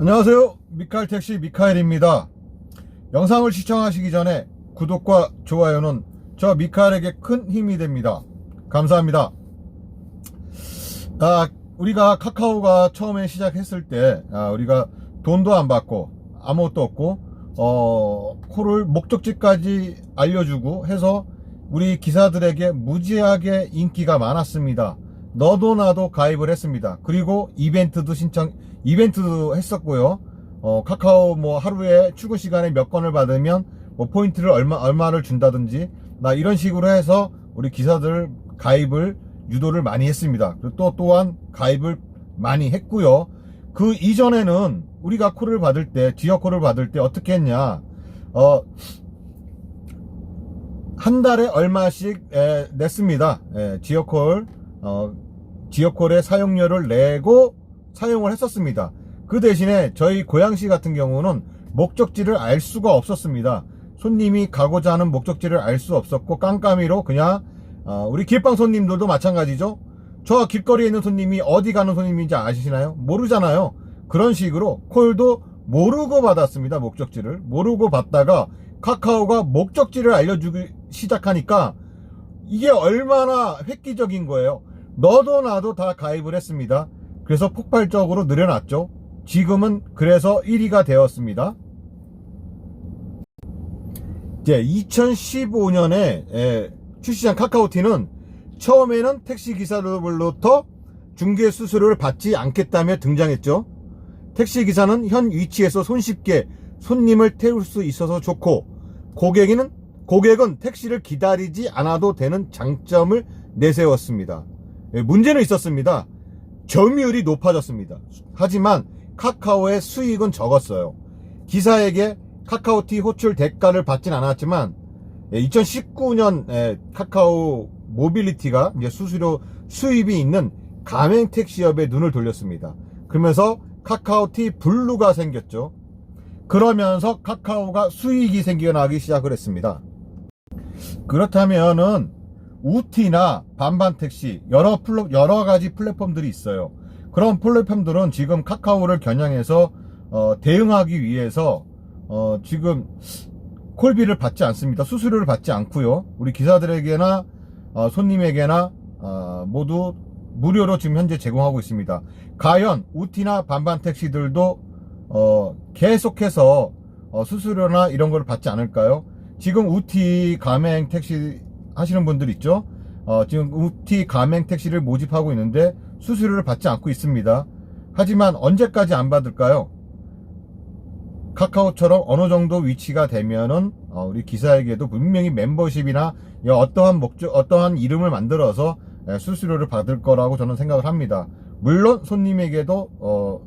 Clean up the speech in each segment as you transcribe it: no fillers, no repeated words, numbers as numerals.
안녕하세요. 미카엘택시 미카엘입니다. 영상을 시청하시기 전에 구독과 좋아요는 저 미카엘에게 큰 힘이 됩니다. 감사합니다. 우리가 카카오가 처음에 시작했을 때 우리가 돈도 안 받고 아무것도 없고 콜을 목적지까지 알려주고 해서 우리 기사들에게 무지하게 인기가 많았습니다. 너도 나도 가입을 했습니다. 그리고 이벤트도 했었고요. 카카오 뭐 하루에 출근 시간에 몇 건을 받으면 뭐 포인트를 얼마를 준다든지 이런 식으로 해서 우리 기사들 가입을 유도를 많이 했습니다. 그리고 또한 가입을 많이 했고요. 그 이전에는 우리가 콜을 받을 때, 지역 콜을 받을 때 어떻게 했냐? 한 달에 얼마씩 냈습니다. 지역콜의 사용료를 내고 사용을 했었습니다. 그 대신에 저희 고양시 같은 경우는 목적지를 알 수가 없었습니다. 손님이 가고자 하는 목적지를 알 수 없었고 깜깜이로 그냥 우리 길방 손님들도 마찬가지죠. 저 길거리에 있는 손님이 어디 가는 손님인지 아시나요? 모르잖아요. 그런 식으로 콜도 모르고 받았습니다. 목적지를 모르고 받다가 카카오가 목적지를 알려주기 시작하니까 이게 얼마나 획기적인 거예요. 너도 나도 다 가입을 했습니다. 그래서 폭발적으로 늘어났죠. 지금은 그래서 1위가 되었습니다. 이제 2015년에 출시한 카카오티는 처음에는 택시기사로부터 중개 수수료를 받지 않겠다며 등장했죠. 택시기사는 현 위치에서 손쉽게 손님을 태울 수 있어서 좋고 고객은 택시를 기다리지 않아도 되는 장점을 내세웠습니다. 문제는 있었습니다. 점유율이 높아졌습니다. 하지만 카카오의 수익은 적었어요. 기사에게 카카오티 호출 대가를 받진 않았지만 2019년 카카오 모빌리티가 이제 수수료 수입이 있는 가맹 택시업에 눈을 돌렸습니다. 그러면서 카카오티 블루가 생겼죠. 그러면서 카카오가 수익이 생겨나기 시작을 했습니다. 그렇다면은 우티나 반반택시 여러 가지 플랫폼들이 있어요. 그런 플랫폼들은 지금 카카오를 겨냥해서 대응하기 위해서 지금 콜비를 받지 않습니다. 수수료를 받지 않고요. 우리 기사들에게나 손님에게나 모두 무료로 지금 현재 제공하고 있습니다. 과연 우티나 반반택시들도 계속해서 수수료나 이런 걸 받지 않을까요? 지금 우티 가맹 택시 하시는 분들 있죠? 지금 우티 가맹 택시를 모집하고 있는데 수수료를 받지 않고 있습니다. 하지만 언제까지 안 받을까요? 카카오처럼 어느 정도 위치가 되면은 우리 기사에게도 분명히 멤버십이나 어떠한 이름을 만들어서 수수료를 받을 거라고 저는 생각을 합니다. 물론 손님에게도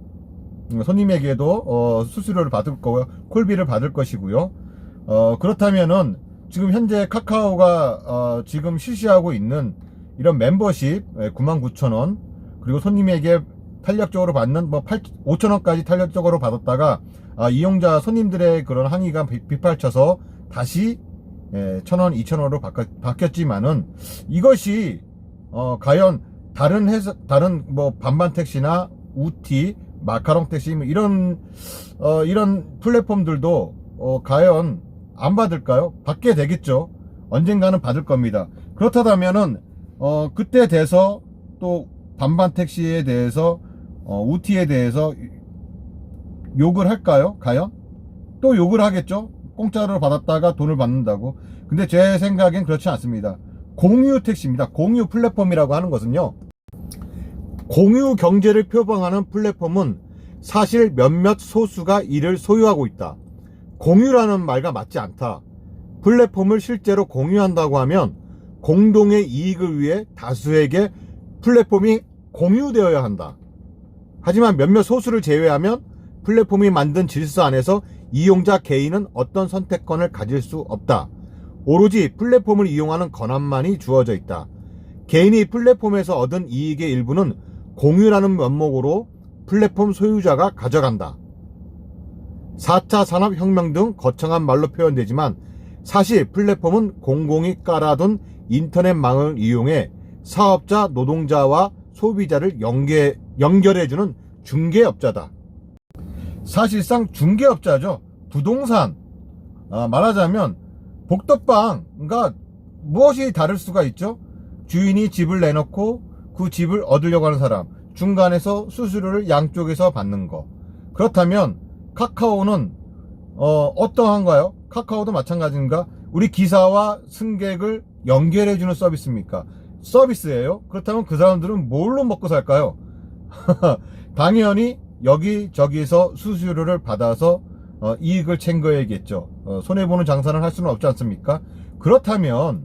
수수료를 받을 거고요. 콜비를 받을 것이고요. 그렇다면은 지금 현재 카카오가 지금 실시하고 있는 이런 멤버십 99,000원 그리고 손님에게 탄력적으로 받는 5,000원까지 탄력적으로 받았다가 이용자 손님들의 그런 항의가 빗발쳐서 다시 1,000원, 2,000원으로 바뀌었지만은 이것이 과연 다른 반반 택시나 우티, 마카롱 택시 이런 플랫폼들도 과연 안 받을까요? 받게 되겠죠. 언젠가는 받을 겁니다. 그렇다면은 그때 돼서 또 반반 택시에 대해서 우티에 대해서 욕을 할까요? 과연? 또 욕을 하겠죠? 공짜로 받았다가 돈을 받는다고. 근데 제 생각엔 그렇지 않습니다. 공유 택시입니다. 공유 플랫폼이라고 하는 것은요, 공유 경제를 표방하는 플랫폼은 사실 몇몇 소수가 이를 소유하고 있다. 공유라는 말과 맞지 않다. 플랫폼을 실제로 공유한다고 하면 공동의 이익을 위해 다수에게 플랫폼이 공유되어야 한다. 하지만 몇몇 소수를 제외하면 플랫폼이 만든 질서 안에서 이용자 개인은 어떤 선택권을 가질 수 없다. 오로지 플랫폼을 이용하는 권한만이 주어져 있다. 개인이 플랫폼에서 얻은 이익의 일부는 공유라는 면목으로 플랫폼 소유자가 가져간다. 4차 산업혁명 등 거창한 말로 표현되지만 사실 플랫폼은 공공이 깔아둔 인터넷망을 이용해 사업자, 노동자와 소비자를 연결해주는 중개업자다. 사실상 중개업자죠. 부동산. 말하자면 복덕방과 무엇이 다를 수가 있죠? 주인이 집을 내놓고 그 집을 얻으려고 하는 사람, 중간에서 수수료를 양쪽에서 받는 거. 그렇다면 카카오는 어떠한가요? 카카오도 마찬가지인가? 우리 기사와 승객을 연결해주는 서비스입니까? 서비스예요? 그렇다면 그 사람들은 뭘로 먹고 살까요? 당연히 여기저기서 수수료를 받아서 이익을 챙겨야겠죠. 손해보는 장사는 할 수는 없지 않습니까? 그렇다면은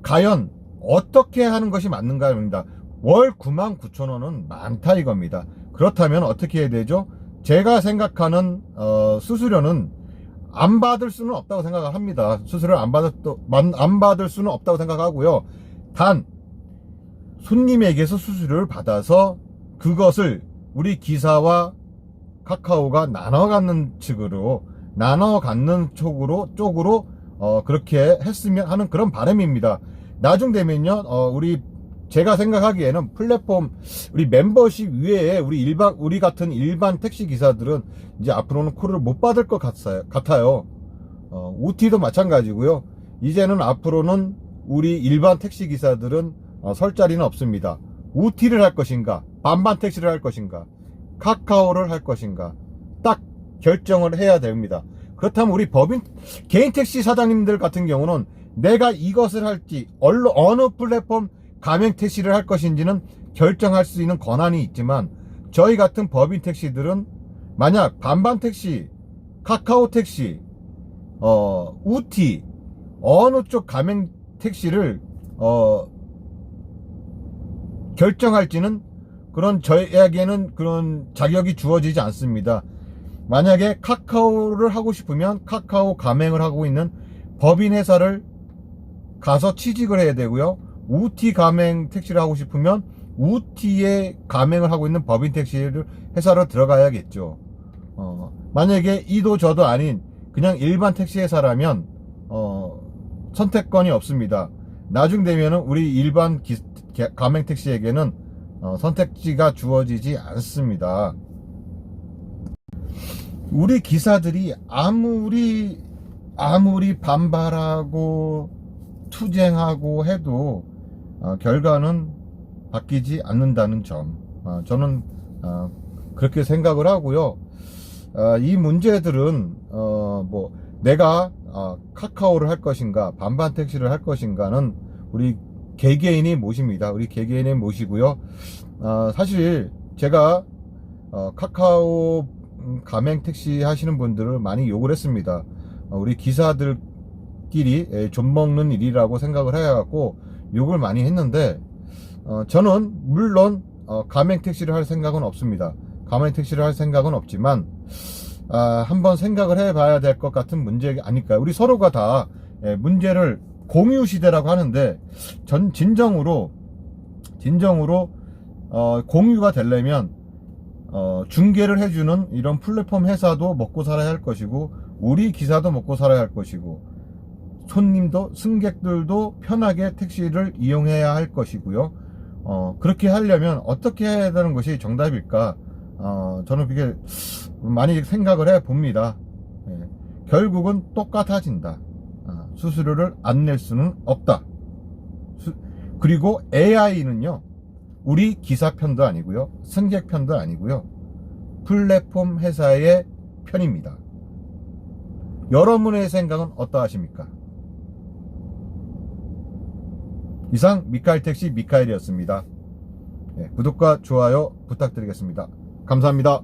과연 어떻게 하는 것이 맞는가입니다. 월 99,000원은 많다 이겁니다. 그렇다면 어떻게 해야 되죠? 제가 생각하는 수수료는 안 받을 수는 없다고 생각을 합니다. 수수료를 안 받을 수는 없다고 생각하고요. 단 손님에게서 수수료를 받아서 그것을 우리 기사와 카카오가 나눠 갖는 쪽으로 그렇게 했으면 하는 그런 바람입니다. 나중 되면요, 제가 생각하기에는 플랫폼, 우리 멤버십 위에 우리 같은 일반 택시 기사들은 이제 앞으로는 콜을 못 받을 것 같아요. 우티도 마찬가지고요. 이제는 앞으로는 우리 일반 택시 기사들은 설 자리는 없습니다. 우티를 할 것인가, 반반 택시를 할 것인가, 카카오를 할 것인가, 딱 결정을 해야 됩니다. 그렇다면 우리 개인 택시 사장님들 같은 경우는 내가 이것을 할지, 어느 플랫폼 가맹 택시를 할 것인지는 결정할 수 있는 권한이 있지만, 저희 같은 법인 택시들은 만약 반반 택시, 카카오 택시, 우티, 어느 쪽 가맹 택시를 결정할지는 저희에게는 그런 자격이 주어지지 않습니다. 만약에 카카오를 하고 싶으면 카카오 가맹을 하고 있는 법인 회사를 가서 취직을 해야 되고요. 우티 가맹 택시를 하고 싶으면 우티에 가맹을 하고 있는 법인 택시를 회사로 들어가야겠죠. 만약에 이도 저도 아닌 그냥 일반 택시 회사라면 선택권이 없습니다. 나중 되면은 우리 일반 가맹 택시에게는 선택지가 주어지지 않습니다. 우리 기사들이 아무리 반발하고 투쟁하고 해도 결과는 바뀌지 않는다는 점, 저는 그렇게 생각을 하고요. 이 문제들은 내가 카카오를 할 것인가, 반반 택시를 할 것인가는 우리 개개인이 모십니다. 우리 개개인이 모시고요. 사실 제가 카카오 가맹 택시 하시는 분들을 많이 욕을 했습니다. 우리 기사들끼리 좀먹는 일이라고 생각을 해갖고 욕을 많이 했는데, 저는 물론 가맹 택시를 할 생각은 없습니다. 가맹 택시를 할 생각은 없지만 한번 생각을 해봐야 될 것 같은 문제 아닐까요? 우리 서로가 다 문제를 공유 시대라고 하는데, 진정으로 공유가 되려면 중개를 해주는 이런 플랫폼 회사도 먹고 살아야 할 것이고, 우리 기사도 먹고 살아야 할 것이고, 승객들도 편하게 택시를 이용해야 할 것이고요. 그렇게 하려면 어떻게 해야 되는 것이 정답일까? 저는 그게 많이 생각을 해 봅니다. 결국은 똑같아진다. 수수료를 안 낼 수는 없다. 그리고 AI는요, 우리 기사 편도 아니고요, 승객 편도 아니고요, 플랫폼 회사의 편입니다. 여러분의 생각은 어떠하십니까? 이상 미카엘택시 미카엘이었습니다. 구독과 좋아요 부탁드리겠습니다. 감사합니다.